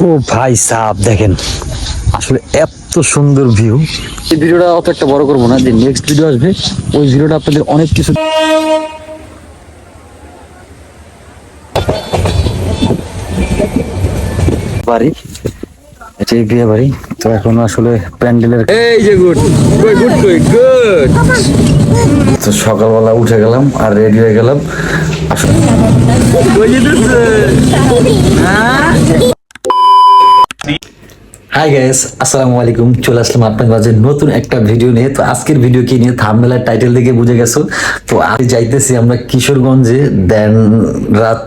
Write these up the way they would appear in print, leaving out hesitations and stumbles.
ও ভাই সাহেব দেখেন, আসলে এত সুন্দর ভিউ। এই ভিডিওটা অত একটা বড় করবো না, যে নেক্সট ভিডিও আসবে ওই ভিডিওটা আপনাদের অনেক কিছু বাড়ি, এটাই বিয়ে বাড়ি। তো এখন আসলে প্যান্ডেলের এই যে গুড গুড গুড গুড। তো সকালবেলা উঠে গেলাম আর রেডি হয়ে গেলাম আসলে। হাই গাইস, আসসালামু আলাইকুম। চলে আসলাম আপনার মাঝে নতুন একটা ভিডিও নিয়ে। তো আজকের ভিডিও কি নিয়ে থাম্বনেল আর টাইটেল দেখে বুঝে গেছো। তো আজ যাইতেছি আমরা কিশোরগঞ্জে। দেন রাত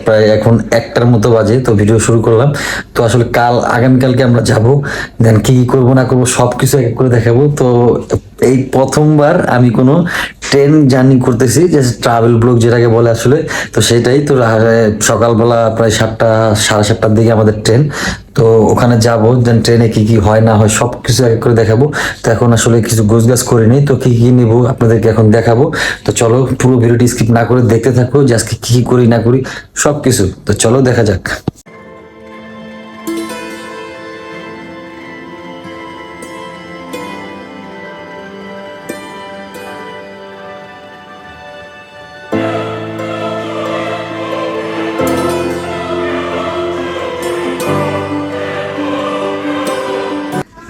প্রায় এখন 1টার মতো বাজে। তো ভিডিও শুরু করলাম। তো আসলে আগামীকালকে আমরা যাব। দেন কি কি করবো না করবো সবকিছু এক এক করে দেখাবো। তো এই প্রথমবার আমি কোনো ট্রেন জার্নি করতেছি, যে ট্রাভেল ব্লগ যেটাকে বলে আসলে। তো সেটাই তো সকালবেলা প্রায় 7টা সাড়ে 7টার দিকে আমাদের ট্রেন। তো ওখানে যাব, দেন ট্রেনে কি কি হয় না হয় সবকিছু এক এক করে দেখাবো। তো এখন আসলে কিছু গোছগাছ করে নিই, তো কি কি নিবো আপনাদেরকে এখন দেখাবো। তো চলো পুরো ভিডিওটি স্কিপ না করে দেখতে থাকো, যে আজকে কি কি করি না করি সবকিছু। তো চলো দেখা যাক।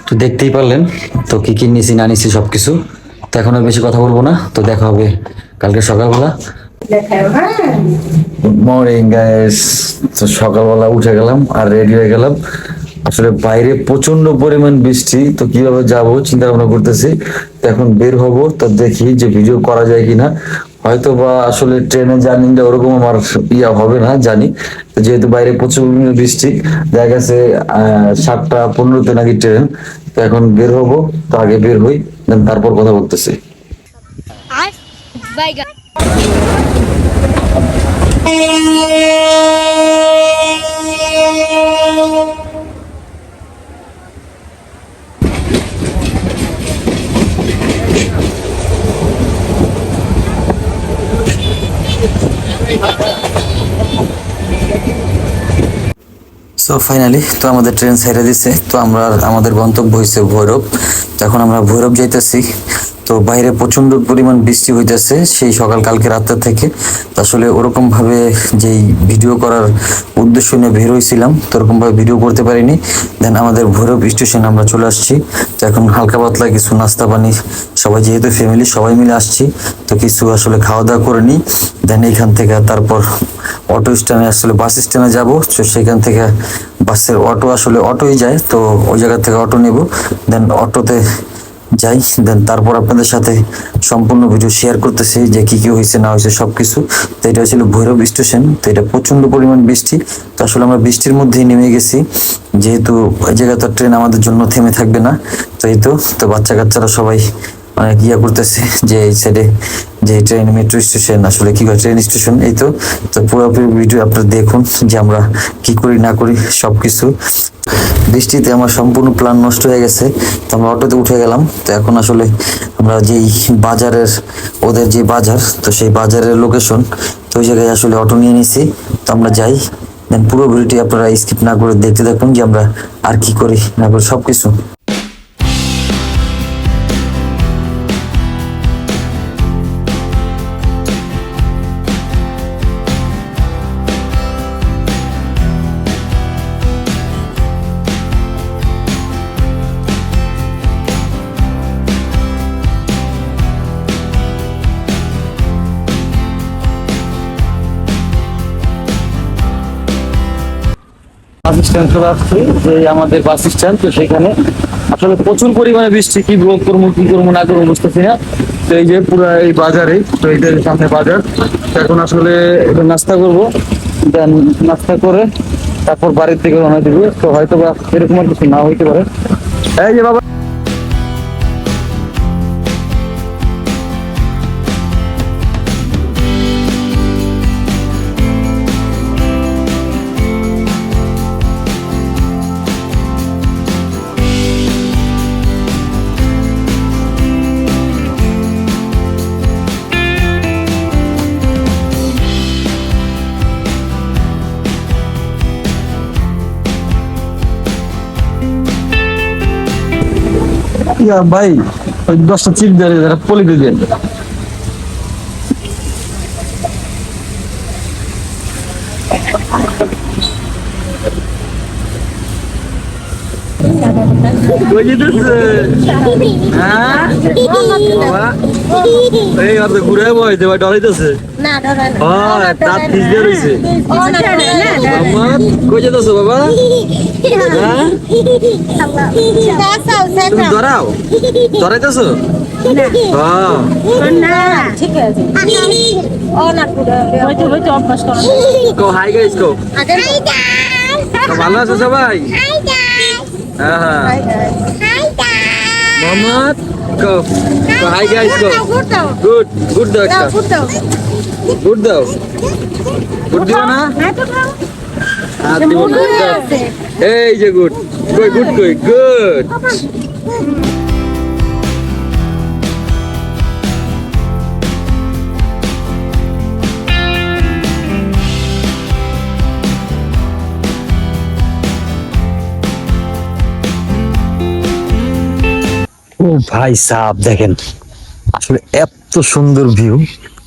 তো দেখতেই পারলেন তো কি কি নিছি না নিছি সবকিছু। তো এখন আর বেশি কথা বলবো না, তো দেখা হবে কালকে সকালবেলা। Good morning guys. তো সকালবেলা উঠে গেলাম আর রেডি হয়ে গেলাম। আসলে বাইরে প্রচন্ড পরিমাণ বৃষ্টি, তো কিভাবে যাব চিন্তা ভাবনা করতেছি। তো এখন বের হব, তো দেখি যে ভিডিও করা যায় কিনা। হয়তো বা আসলে ট্রেনে জার্নিটা ওরকম আমার হবে না জানি, যেহেতু বাইরে প্রচুর পরিমাণে বৃষ্টি। দেখা গেছে 7টা 15-তে নাকি ট্রেন। তো এখন বের হব, তো আগে বের হই, তারপর কথা বলতেছি। সো ফাইনালি তো আমাদের ট্রেন ছেড়ে দিছে। তো আমরা আমাদের গন্তব্য হয়েছে ভৈরব। তো এখন আমরা ভৈরব যাইতেছি। তো বাইরে প্রচন্ড পরিমাণ বৃষ্টি হইতেছে সেই কালকে রাতটা থেকে। তো আসলে ওরকম ভাবে যেই ভিডিও করার উদ্দেশ্য নিয়ে বের হয়েছিলাম, তো ওরকম ভাবে ভিডিও করতে পারিনি। দেন আমাদের ভৈরব স্টেশন আমরা চলে আসছি। তো এখন হালকা পাতলা কিছু নাস্তা পানি, সবাই যেহেতু ফ্যামিলি সবাই মিলে আসছি, তো কিছু আসলে খাওয়া দাওয়া করে নিই। দেন এইখান থেকে তারপর অটো স্ট্যান্ডে আসলে বাস স্ট্যান্ডে যাবো। তো সেখান থেকে বাসের অটোই যায়, তো ওই জায়গা থেকে অটো নেব। দেন অটোতে যাই, দেন তারপর আপনাদের সাথে সম্পূর্ণ ভিডিও শেয়ার করতেছি যে কি কি হয়েছে না হয়েছে সবকিছু। তো এটা ছিল ভৈরব স্টেশন। তো এটা প্রচন্ড পরিমাণ বৃষ্টি। তো আসলে আমরা বৃষ্টির মধ্যেই নেমে গেছি, যেহেতু ওই জায়গায় তো ট্রেন আমাদের জন্য থেমে থাকবে না। তো এই তো বাচ্চা কাচ্চারা সবাই অনেক করতেছে যে এই সাইডে যে ট্রেন মেট্রো স্টেশন আসলে কি হয় ট্রেন স্টেশন। এই তো পুরোপুরি ভিডিও আপনারা দেখুন যে আমরা কি করি না করি সবকিছু। বৃষ্টিতে আমার সম্পূর্ণ প্ল্যান নষ্ট হয়ে গেছে। তো আমরা অটোতে উঠে গেলাম। তো এখন আসলে আমরা যেই বাজারের ওদের যে বাজার, তো সেই বাজারের লোকেশন, তো ওই জায়গায় আসলে অটো নিয়ে নিছি। তো আমরা যাই, দেন পুরো ভিডিওটি আপনারা স্কিপ না করে দেখতে থাকুন যে আমরা আর কি করি না করি সবকিছু। বাস স্ট্যান্ড চলে আসছি, যে আমাদের বাস স্ট্যান্ড। তো সেখানে আসলে প্রচুর পরিমাণে বৃষ্টি, কি ব্লগ করবো কি করবো না করবো বুঝতেছি না। তো এই যে পুরো এই বাজারে, তো এইটার সামনে বাজার। তো এখন আসলে নাস্তা করবো, দেন নাস্তা করে তারপর বাড়ির থেকে রওনা দিব। তো হয়তো বা এরকম আর কিছু না হইতে পারে। এই যে বাবা, ভাই ওই 10টা চিপ দিয়ে পলি দিয়ে দেন। কই যেতেছে? হ্যাঁ বাবা এই আর তো ঘুরে বইতে ভাই ডরাইতেছে না ডরাই না হ্যাঁ দাঁত ভিজে রইছে ও না মামা কই যেতেছো বাবা? হ্যাঁ তুমি ডরাও ডরাইতেছো না ঠিক আছে ও না বইতে বইতে অভ্যাস করো কো হাই গাইস কো ভালো আছো সবাই? হ্যাঁ মোহাম্মদ গো হাই গাইস গো গুড গুড দাও একটা গুড দাও গুড দিও না আর দিব না এই যে গুড কই গুড কই গুড ও ভাই সাহেব দেখেন আসলে এত সুন্দর ভিউ।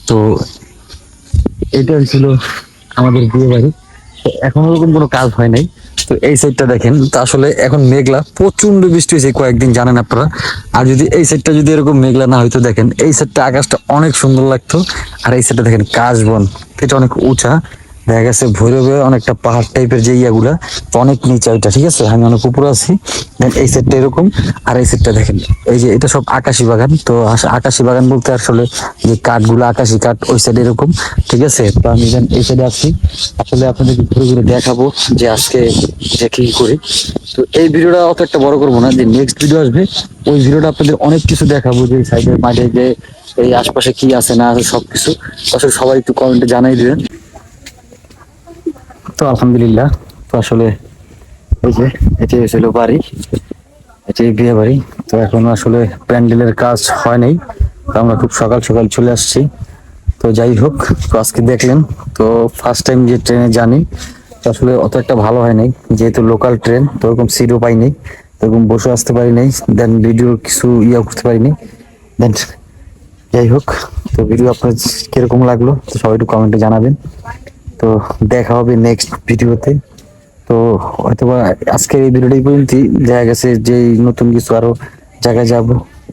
তো এটা ছিল আমাদের বিয়ে বাড়ি। এখন ওরকম কোনো কাজ হয় নাই। তো এই সাইডটা দেখেন তো আসলে এখন মেঘলা প্রচন্ড বৃষ্টি হয়েছে কয়েকদিন জানেন আপনারা। আর যদি এই সাইডটা যদি এরকম মেঘলা না হইতো দেখেন এই সাইডটা আকাশটা অনেক সুন্দর লাগতো। আর এই সাইডটা দেখেন কাশবন এটা অনেক উঁচা দেখা গেছে ভৈরবে অনেকটা পাহাড় টাইপের যে ইয়াগুলা তো অনেক নিচে ওইটা ঠিক আছে আমি অনেক উপরে আছি। দেন এই সেটটা এরকম আর এই সেটটা দেখেন এই যে এটা সব আকাশি বাগান। তো আকাশি বাগান বলতে আসলে যে কাঠগুলো আকাশি কাঠ ওই সাইডে এরকম ঠিক আছে। তো আমি এই সাইডে আছি আসলে আপনাদেরকে ঘুরে ঘুরে দেখাবো যে আজকে যে কি করি। তো এই ভিডিওটা অত একটা বড় করবো না যে নেক্সট ভিডিও আসবে ওই ভিডিওটা আপনাদের অনেক কিছু দেখাবো যে সাইডের মাঝে যে এই আশপাশে কি আছে না আছে সবকিছু আসলে সবাই একটু কমেন্টে জানাই দিবেন। তো আলহামদুলিল্লাহ তো আসলে এই যে এটি হয়েছিল বাড়ি এটি বিয়ে বাড়ি। তো এখনো আসলে প্যান্ডেলের কাজ হয় নাই তো আমরা খুব সকাল সকাল চলে আসছি। তো যাই হোক তো আজকে দেখলেন তো ফার্স্ট টাইম যে ট্রেনে জানি তো আসলে অত একটা ভালো হয় নাই যেহেতু লোকাল ট্রেন তো ওরকম সিটও পাই নাই তো ওরকম বসে আসতে পারি নাই দেন ভিডিও কিছু ইয়া করতে পারিনি দেন যাই হোক তো ভিডিও আপনার কিরকম লাগলো তো সবাই একটু কমেন্টে জানাবেন। তো দেখা হবে নেক্সট ভিডিওতে। তো হয়তোবা আজকের এই ভিডিওটাই পর্যন্ত দেখা গেছে যে নতুন কিছু আরো জায়গায় যাব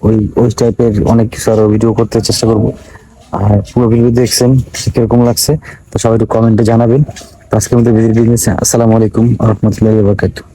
ওই ওই টাইপের অনেক কিছু আরো ভিডিও করতে চেষ্টা করব। আর পুরো ভিডিও দেখছেন কিরকম লাগছে তো সবাই একটু কমেন্টে জানাবেন। তো আজকের মধ্যে ভিডিও আসসালামু আলাইকুম ওয়া রাহমাতুল্লাহি ওয়া বারাকাতুহু।